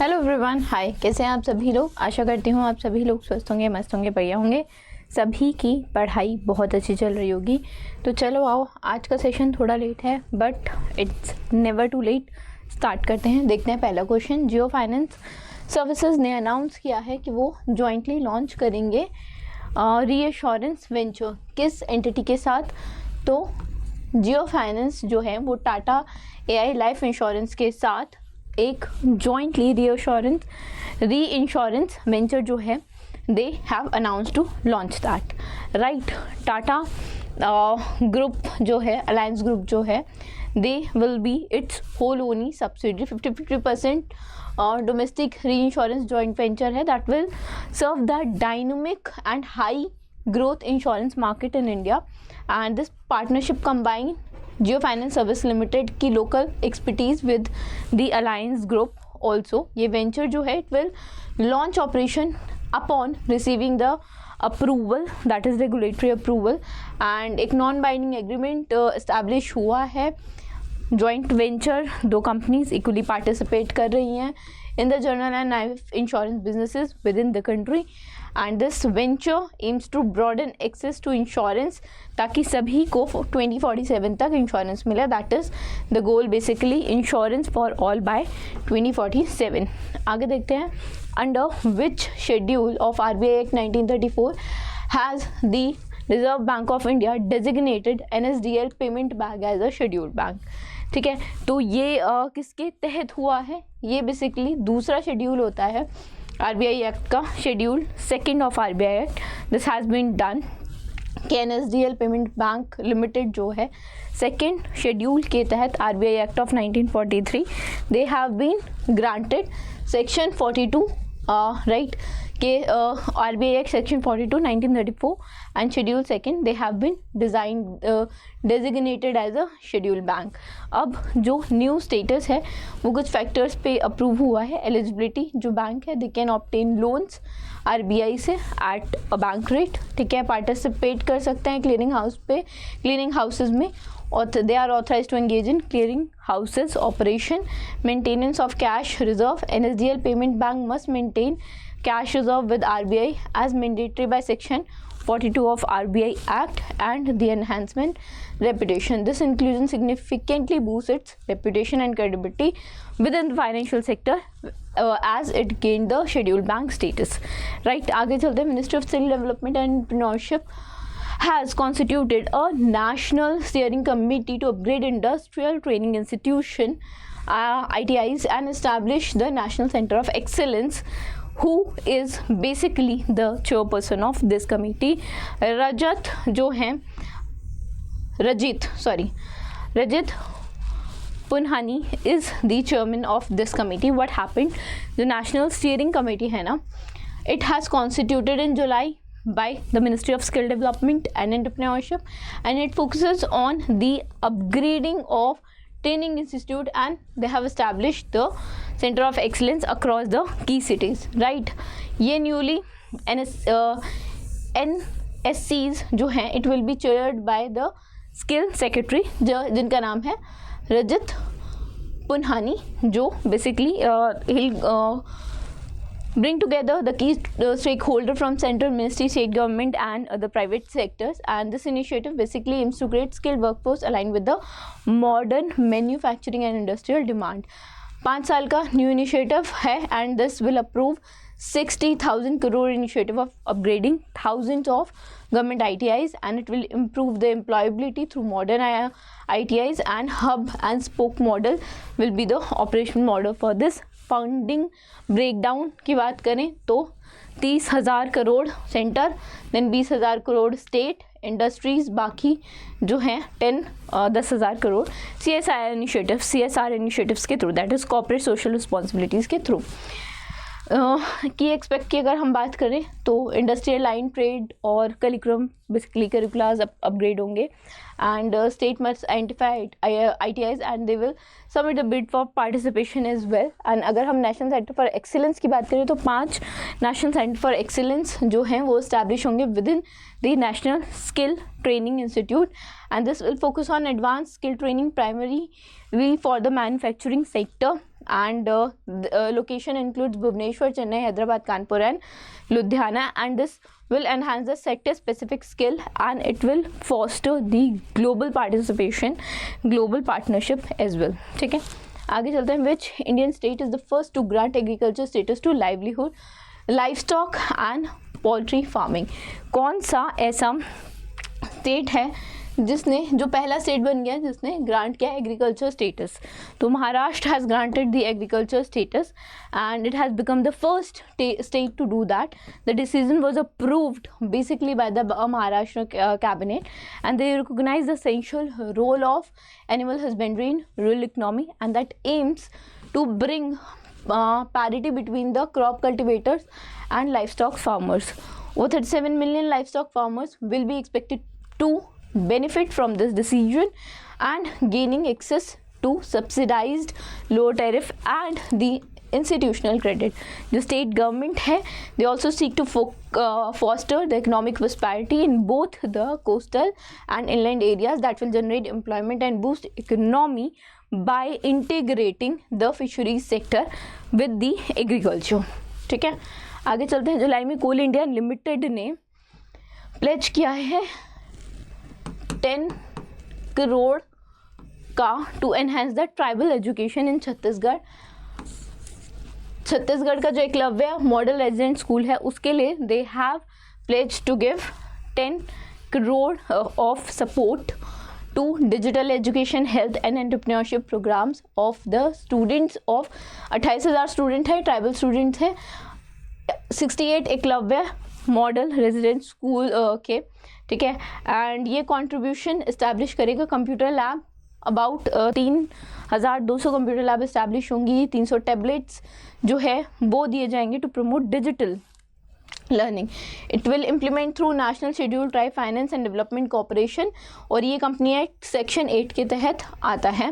Hello everyone, हाय। कैसे हैं आप सभी लोग? आशा करती हूँ आप सभी लोग स्वस्थ होंगे, मस्त होंगे, बढ़िया होंगे। सभी की पढ़ाई बहुत अच्छी चल रही होगी। तो चलो आओ, आज का सेशन थोड़ा लेट है but it's never too late. Start करते हैं। देखते हैं पहला क्वेश्चन। जियो फाइनेंस सर्विसेज ने अनाउंस किया है कि वो जॉइंटली लॉन्च करेंगे रीएश्योरेंस वेंचर। किस एंटिटी के साथ? तो जियो फाइनेंस जो है वो टाटा एआई लाइफ इंश्योरेंस के साथ एक जॉइंटली री इंश्योरेंस वेंचर जो है they have announce to launch that, right. Tata group जो है, अलायंस ग्रुप जो है, they will be its whole only subsidiary 50% domestic reinsurance joint venture है that will serve the dynamic and high growth insurance market in India, and this partnership combine Jio Finance Service Limited की local expertise with the Alliance Group also। ये venture जो है it will launch operation upon receiving the approval, that is regulatory approval, and एक non binding agreement establish हुआ है। Joint venture दो companies equally participate कर रही हैं in the general and life insurance businesses within the country, and this venture aims to broaden access to insurance, ताकि सभी को 2047 तक इंश्योरेंस मिले। That is the goal basically, insurance for all by 2047। आगे देखते हैं। Under which schedule of RBI Act 1934 has the reserve bank of India designated NSDL payment bank as a scheduled bank. ठीक है, तो ये किसके तहत हुआ है? ये बेसिकली दूसरा शेड्यूल होता है RBI एक्ट का, schedule second of RBI act. This has been done कि NSDL पेमेंट बैंक लिमिटेड जो है सेकंड शेड्यूल के तहत RBI act of 1943 they have been granted section 42 right के RBI act section 42 1934 and schedule second they have been designated as a schedule bank. अब जो new status है वो कुछ फैक्टर्स पे अप्रूव हुआ है। एलिजिबिलिटी, जो बैंक है they can obtain loans RBI से एट अ बैंक रेट। ठीक है, पार्टिसिपेट कर सकते हैं क्लियरिंग हाउस पे, क्लियरिंग हाउसेज में, और they are authorise to engage in clearing houses operation, maintenance of cash reserve. NSDL payment bank must maintain cash reserve with RBI as mandatory by section 42 of RBI Act, and the enhancement reputation. This inclusion significantly boosts its reputation and credibility within the financial sector as it gained the scheduled bank status. Right, आगे चलते हैं। Ministry of Skill Development and Entrepreneurship has constituted a national steering committee to upgrade industrial training institution ITIs and establish the National Center of Excellence. Who is basically the chairperson of this committee? Rajit Punhani is the chairman of this committee. What happened? The National Steering Committee है ना, it has constituted in July by the Ministry of Skill Development and Entrepreneurship, and it focuses on the upgrading of training institute, and they have established the center of excellence across the key cities, right। ये newly NSCs जो हैं it will be chaired by the skill secretary जिनका नाम है रजत पुन्हानी, जो basically he'll bring together the key stakeholder from central ministry, state government and the private sectors, and this initiative basically aims to create skilled workforce aligned with the modern manufacturing and industrial demand। 5 साल का new initiative है, and this will approve 60,000 crore initiative of upgrading thousands of government ITIs, and it will improve the employability through modern ITIs, and hub and spoke model will be the operational model for this। Funding breakdown की बात करें तो 30,000 crore centre, then 20,000 crore state industries, बाकी जो हैं 10,000 crore CSR initiatives के through, that is corporate social responsibilities के through. की एक्सपेक्ट की अगर हम बात करें तो इंडस्ट्रियल लाइन, ट्रेड और करिकुलम बेसिकली करिकुलास अपग्रेड होंगे, and state must identify ITIs and they will submit the bid for participation as well. And अगर हम नेशनल सेंटर फॉर एक्सीलेंस की बात करें तो 5 नेशनल सेंटर फॉर एक्सीलेंस जो हैं वो इस्टेब्लिश होंगे with in the national skill training institute, and this will focus on advance skill training primary for the manufacturing sector and the location includes Bhubaneswar, Chennai, Hyderabad, Kanpur and Ludhiana, and this will enhance the sector specific skill and it will foster the global participation, global partnership as well. ठीक है, आगे चलते हैं. Which Indian state is the first to grant agriculture status to livelihood, livestock and poultry farming? कौन सा ऐसा state है जिसने, जो पहला स्टेट बन गया जिसने ग्रांट किया एग्रीकल्चर स्टेटस? तो Maharashtra has granted the agriculture status and it has become the first state to do that. The decision was approved basically by the Maharashtra cabinet and they recognise the essential role of animal husbandry in rural economy and that aims to bring parity between the crop cultivators and livestock farmers. Over 37 million livestock farmers will be expected to benefit from this decision and gaining access to subsidized lower tariff and the institutional credit. The state government है, they also seek to foster the economic prosperity in both the coastal and inland areas that will generate employment and boost economy by integrating the fisheries sector with the agriculture. ठीक है, आगे चलते हैं. जुलाई में coal India limited ने pledge किया है 10 करोड़ का to enhance the tribal education in Chhattisgarh. Chhattisgarh का जो एकलव्य मॉडल रेजिडेंट स्कूल है उसके लिए they have pledge to give 10 crore of support to digital education, health and entrepreneurship programs of the students of 28,000 student है, ट्राइबल स्टूडेंट्स है, 68 एकलव्य मॉडल रेजिडेंट स्कूल के. ठीक है, एंड ये कंट्रीब्यूशन इस्टेब्लिश करेगा computer lab. About 3,200 computer lab establish होंगी. 300 tablets जो है वो दिए जाएंगे to promote digital learning. It will implement through national schedule tribe finance and development corporation और ये कंपनी एक्ट सेक्शन 8 के तहत आता है.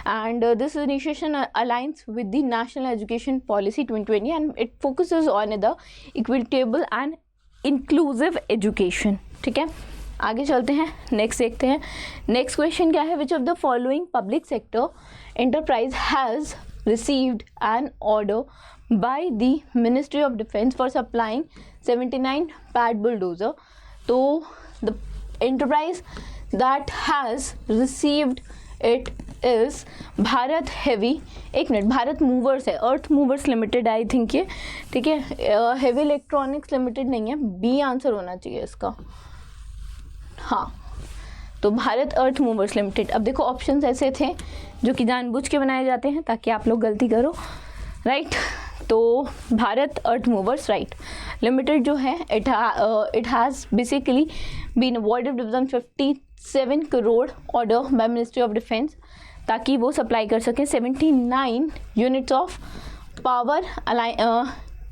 And this initiation aligns with the national education policy 2020 and it focuses on the equitable and inclusive education. ठीक है, आगे चलते हैं, नेक्स्ट देखते हैं. नेक्स्ट क्वेश्चन क्या है? Which of the following public sector enterprise has received an order by the Ministry of Defence for supplying 79 pad bulldozer. So the enterprise that has received it is Bharat heavy, एक minute, Bharat movers है, अर्थ movers limited I think ये. ठीक है, heavy electronics limited नहीं है, B answer होना चाहिए इसका. हाँ, तो भारत अर्थ मूवर्स लिमिटेड. अब देखो ऑप्शंस ऐसे थे जो कि जानबूझ के बनाए जाते हैं ताकि आप लोग गलती करो, राइट. तो Bharat earth movers right limited जो है it has basically been awarded with 57 crore order by ministry of defence ताकि वो सप्लाई कर सकें 79 units of power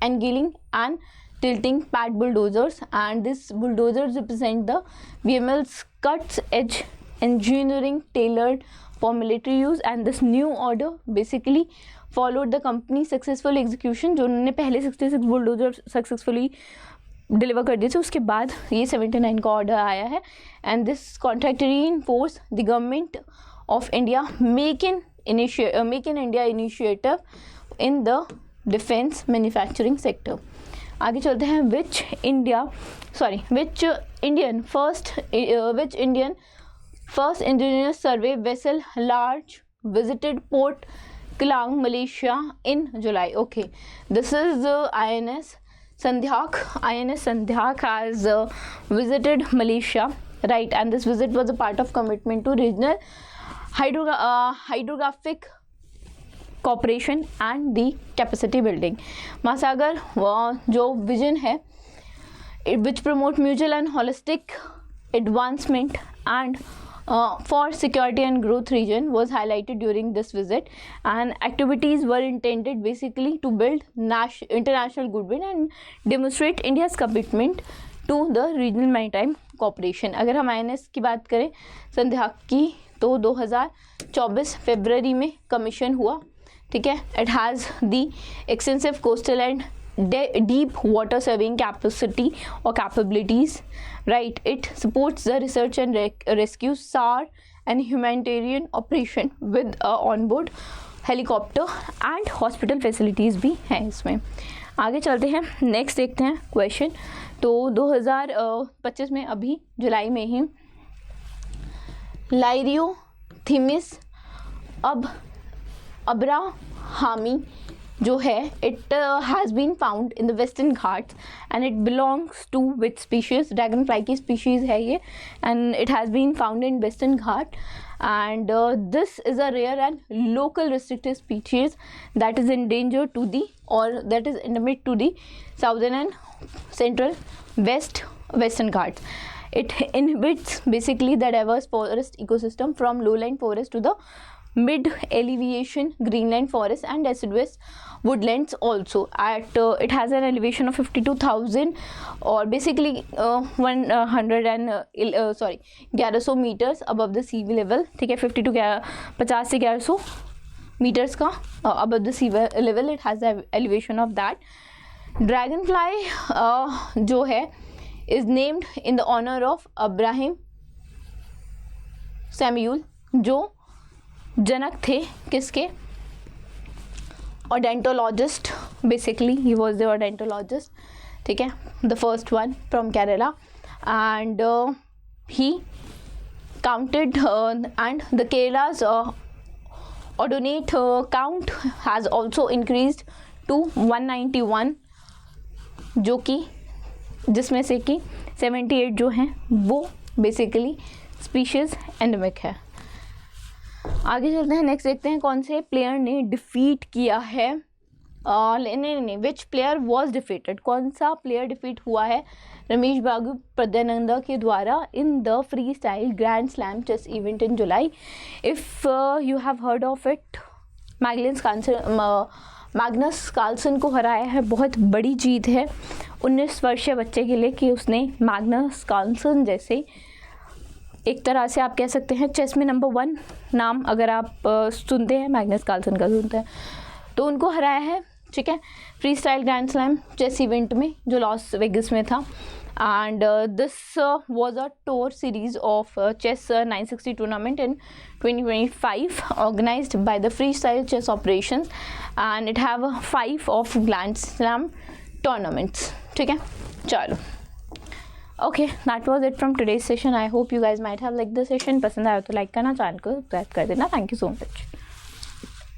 angling and tilting pad bulldozers, and these bulldozers represent the BML's cuts edge engineering tailored for military use. And this new order basically followed the company's successful execution जो उन्होंने पहले 66 bulldozer successfully deliver कर दिए थे, उसके बाद ये 79 का ऑर्डर आया है. And this contract reinforce the government of India make in India initiative in the defence manufacturing sector. आगे चलते हैं. Which Indian first indigenous survey vessel large visited port Klang, Malaysia in July. Okay, this is INS Sandhyak. INS Sandhyak has visited Malaysia, right? And this visit was a part of commitment to regional hydrographic cooperation and the capacity building. महासागर जो vision है which promote mutual and holistic advancement and for security and growth region was highlighted during this visit, and activities were intended basically to build international goodwill and demonstrate India's commitment to the regional maritime cooperation. अगर हम INS की बात करें संध्याक की तो 2024 फरवरी में commission हुआ. ठीक है, it has the extensive coastal and deep water surveying capacity or capabilities, right? It supports the research and rescue, SAR and humanitarian operation with onboard helicopter and hospital facilities भी हैं इसमें। आगे चलते हैं, नेक्स्ट देखते हैं क्वेश्चन। तो 2025 में अभी जुलाई में ही लाइरियोथिमिस अब्राहामी जो है, it has been found in the Western Ghats and it belongs to which species, dragonfly की स्पीशीज़ है ये, and it has been found in Western Ghat and this is a rare and local restricted species that is endangered to the or that is endemic to the southern and central western Ghats. It inhabits basically the diverse forest ecosystem from lowland forest to the mid elevation greenland forest and deciduous woodlands also. At it has an elevation of 52,000 or basically 1100 meters above the sea level, ठीक है, 50 से 1100 meters का above the sea level it has the elevation of that. Dragonfly जो है is named in the honor of Abraham Samuel, जो जनक थे किसके, odonatologist, basically he was the odonatologist, ठीक है, the first one from Kerala and he counted and the Kerala's odonate count has also increased to 191, जो कि जिसमें से कि 78 जो हैं वो बेसिकली स्पीशीज़ एंडेमिक है। आगे चलते हैं, नेक्स्ट देखते हैं कौन से प्लेयर ने डिफीट किया है, नहीं विच प्लेयर वॉज डिफीटेड, कौन सा प्लेयर डिफीट हुआ है रमेश बाबू प्रद्यानंदा के द्वारा in the freestyle grand slam chess event in July. If you have heard of it, Magnus Carlsen को हराया है, बहुत बड़ी जीत है 19 वर्षीय बच्चे के लिए कि उसने मैग्नस कार्लसन जैसे, एक तरह से आप कह सकते हैं चेस में नंबर 1 नाम अगर आप सुनते हैं, मैग्नस कार्लसन का सुनते हैं, तो उनको हराया है, ठीक है, freestyle grand slam chess event में जो लॉस वेगस में था। And this was a tour series of chess 960 tournament in 2025 organised by the freestyle chess operations and it have 5 of grand slam tournaments, ठीक है। चलो, okay, that was it from today's session. I hope you guys might have liked the session. पसंद आया तो like करना, channel को subscribe कर देना। Thank you so much.